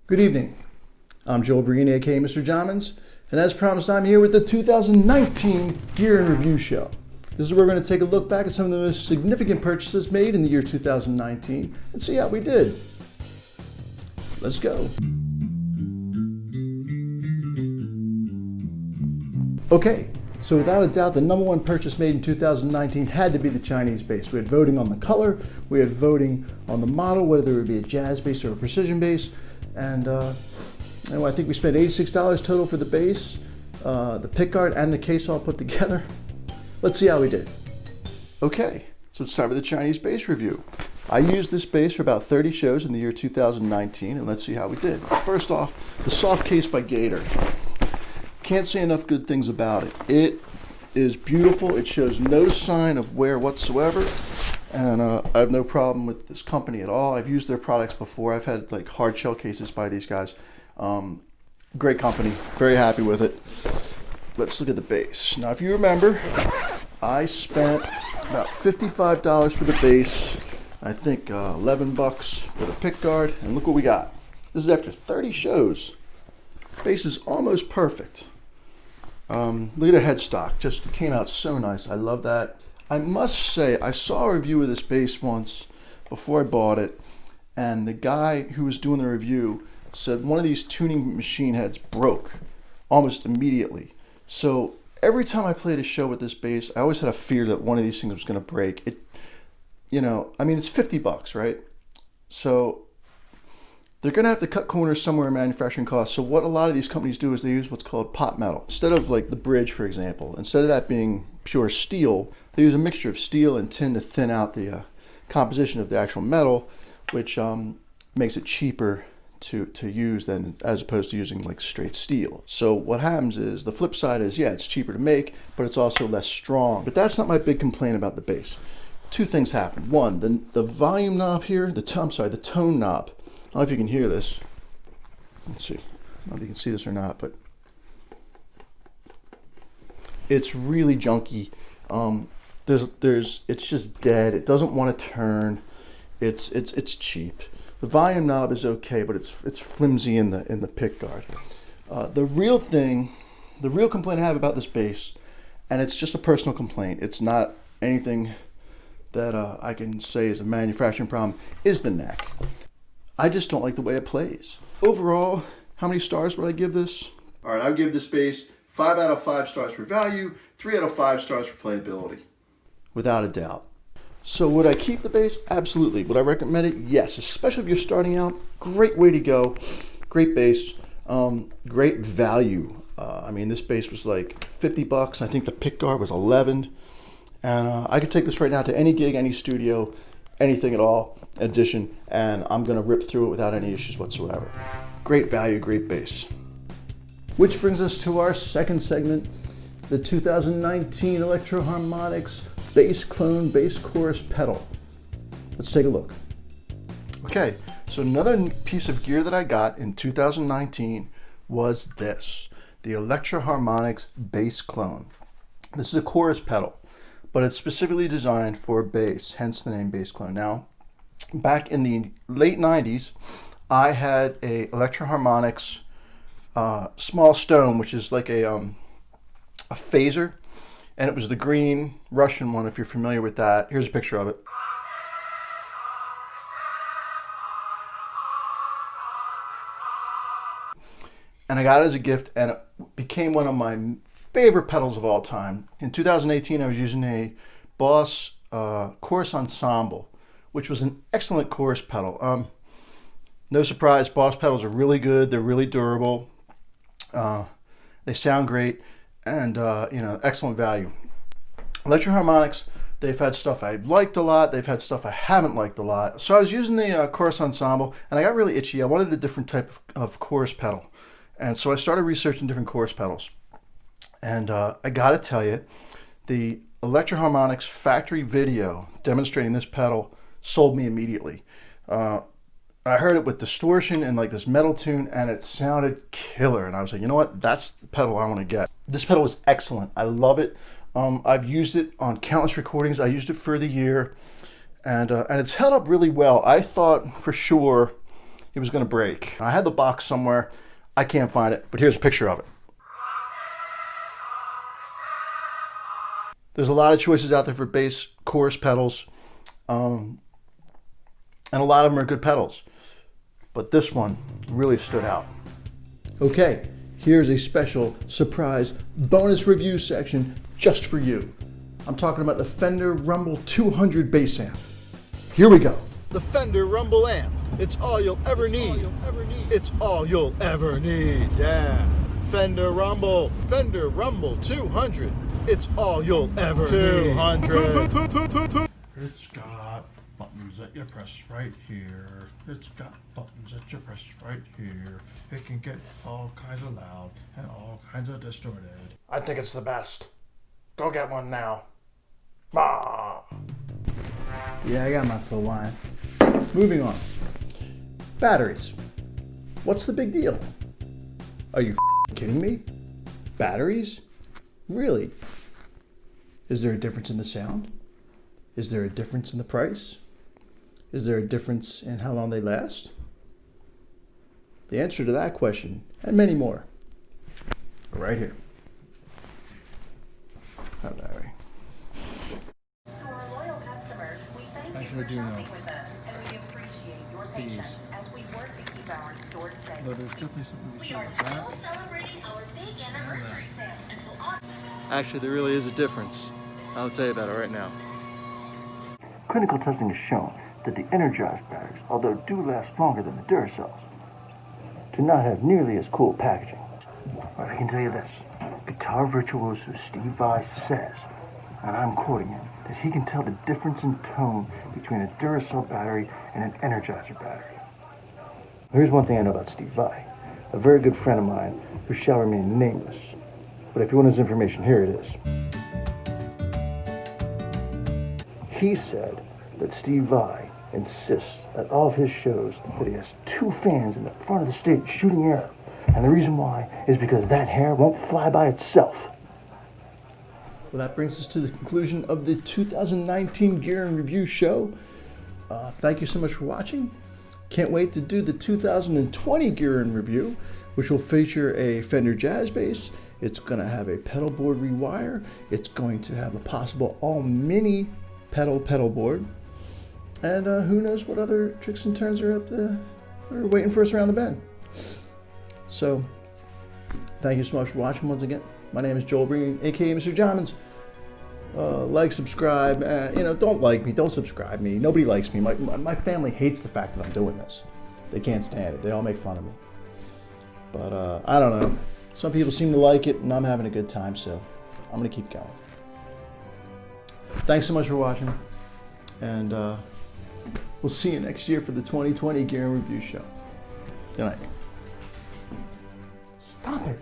Good evening. I'm Joel Breen, aka Mr Jommins, and as promised, I'm here with the 2019 Gear and Review Show. This is where we're going to take a look back at some of the most significant purchases made in the year 2019 and see how we did. Let's go. Okay, so without a doubt, the number one purchase made in 2019 had to be the Chinese bass. We had voting on the color, we had voting on the model, whether it would be a jazz bass or a precision bass, and I think we spent $86 total for the bass, the pickguard, and the case all put together. Let's see how we did. Okay, so it's time for the Chinese bass review. I used this bass for about 30 shows in the year 2019, and let's see how we did. First off, the soft case by Gator. Can't say enough good things about it. It is beautiful. It shows no sign of wear whatsoever, and I have no problem with this company at all. I've used their products before. I've had like hard shell cases by these guys. Great company. Very happy with it. Let's look at the bass. Now, if you remember, I spent about $55 for the bass. I think 11 bucks for the pickguard, and look what we got. This is after 30 shows. Bass is almost perfect. Look at the headstock, just came out so nice. I love that. I must say, I saw a review of this bass once before I bought it, and the guy who was doing the review said one of these tuning machine heads broke almost immediately. So every time I played a show with this bass, I always had a fear that one of these things was going to break. It, you know, I mean, it's 50 bucks, right? So they're going to have to cut corners somewhere in manufacturing costs. So what a lot of these companies do is they use what's called pot metal. Instead of like the bridge, for example, instead of that being pure steel, they use a mixture of steel and tin to thin out the composition of the actual metal, which makes it cheaper to use than as opposed to using like straight steel. So what happens is, the flip side is, yeah, it's cheaper to make, but it's also less strong. But that's not my big complaint about the bass. Two things happen. One, the volume knob here, the tone knob. I don't know if you can hear this. Let's see. I don't know if you can see this or not, but it's really junky. It's just dead. It doesn't want to turn. It's cheap. The volume knob is okay, but it's flimsy in the pickguard. The real complaint I have about this bass, and it's just a personal complaint, it's not anything that I can say is a manufacturing problem, is the neck. I just don't like the way it plays. Overall, how many stars would I give this? All right, I would give this bass 5 out of 5 stars for value, 3 out of 5 stars for playability, without a doubt. So would I keep the bass? Absolutely. Would I recommend it? Yes, especially if you're starting out. Great way to go. Great bass. Great value. I mean, this bass was like 50 bucks. I think the pickguard was 11. And I could take this right now to any gig, any studio, anything at all, edition, and I'm going to rip through it without any issues whatsoever. Great value, great bass. Which brings us to our second segment, the 2019 Electro Harmonix Bass Clone Bass Chorus Pedal. Let's take a look. Okay, so another piece of gear that I got in 2019 was this, the Electro Harmonix Bass Clone. This is a chorus pedal, but it's specifically designed for bass, hence the name Bass Clone. Now, back in the late 90s, I had a Electro Harmonix small stone, which is like a phaser. And it was the green Russian one, if you're familiar with that. Here's a picture of it. And I got it as a gift, and it became one of my favorite pedals of all time. In 2018, I was using a Boss Chorus Ensemble, which was an excellent chorus pedal. No surprise, Boss pedals are really good. They're really durable. They sound great. And, excellent value. Electro Harmonix, they've had stuff I liked a lot. They've had stuff I haven't liked a lot. So I was using the Chorus Ensemble, and I got really itchy. I wanted a different type of chorus pedal. And so I started researching different chorus pedals. And I got to tell you, the Electro Harmonix factory video demonstrating this pedal sold me immediately. I heard it with distortion and like this metal tune, and it sounded killer. And I was like, you know what? That's the pedal I want to get. This pedal is excellent. I love it. I've used it on countless recordings. I used it for the year, and it's held up really well. I thought for sure it was gonna break. I had the box somewhere. I can't find it, but here's a picture of it. There's a lot of choices out there for bass chorus pedals, and a lot of them are good pedals, but this one really stood out. Okay, here's a special surprise bonus review section just for you. I'm talking about the Fender Rumble 200 bass amp. Here we go. The Fender Rumble amp. It's all you'll ever need. It's all you'll ever need. Yeah. Fender Rumble 200. It's all you'll ever need. 200. It's got buttons that you press right here. It's got buttons that you press right here. It can get all kinds of loud and all kinds of distorted. I think it's the best. Go get one now. Ah. Yeah, I got my full line. Moving on. Batteries. What's the big deal? Are you kidding me? Batteries? Really? Is there a difference in the sound? Is there a difference in the price? Is there a difference in how long they last? The answer to that question, and many more, are right here. Hi, Larry. To our loyal customers, we thank Thanks you for for doing shopping that. with us, and we appreciate your patience as we work to keep our stores safe. No, there's definitely something to We say are about still that. celebrating our big anniversary sale until August. Actually, there really is a difference. I'll tell you about it right now. Clinical testing has shown that the Energizer Batteries, although do last longer than the Duracells, do not have nearly as cool packaging. But I can tell you this, guitar virtuoso Steve Vai says, and I'm quoting him, that he can tell the difference in tone between a Duracell battery and an Energizer battery. Here's one thing I know about Steve Vai, a very good friend of mine who shall remain nameless. But if you want his information, here it is. He said that Steve Vai insists at all of his shows that he has 2 fans in the front of the stage shooting air. And the reason why is because that hair won't fly by itself. Well, that brings us to the conclusion of the 2019 Gear and Review show. Thank you so much for watching. Can't wait to do the 2020 Gear and Review, which will feature a Fender Jazz Bass. It's going to have a pedal board rewire. It's going to have a possible all-mini pedal board. And who knows what other tricks and turns are waiting for us around the bend. So, thank you so much for watching once again. My name is Joel Breen, aka Mr Jommins. Like, subscribe, don't like me, don't subscribe me. Nobody likes me. My family hates the fact that I'm doing this. They can't stand it. They all make fun of me. But I don't know. Some people seem to like it, and I'm having a good time, so I'm going to keep going. Thanks so much for watching, and we'll see you next year for the 2020 Gear and Review show. Good night. Stop it.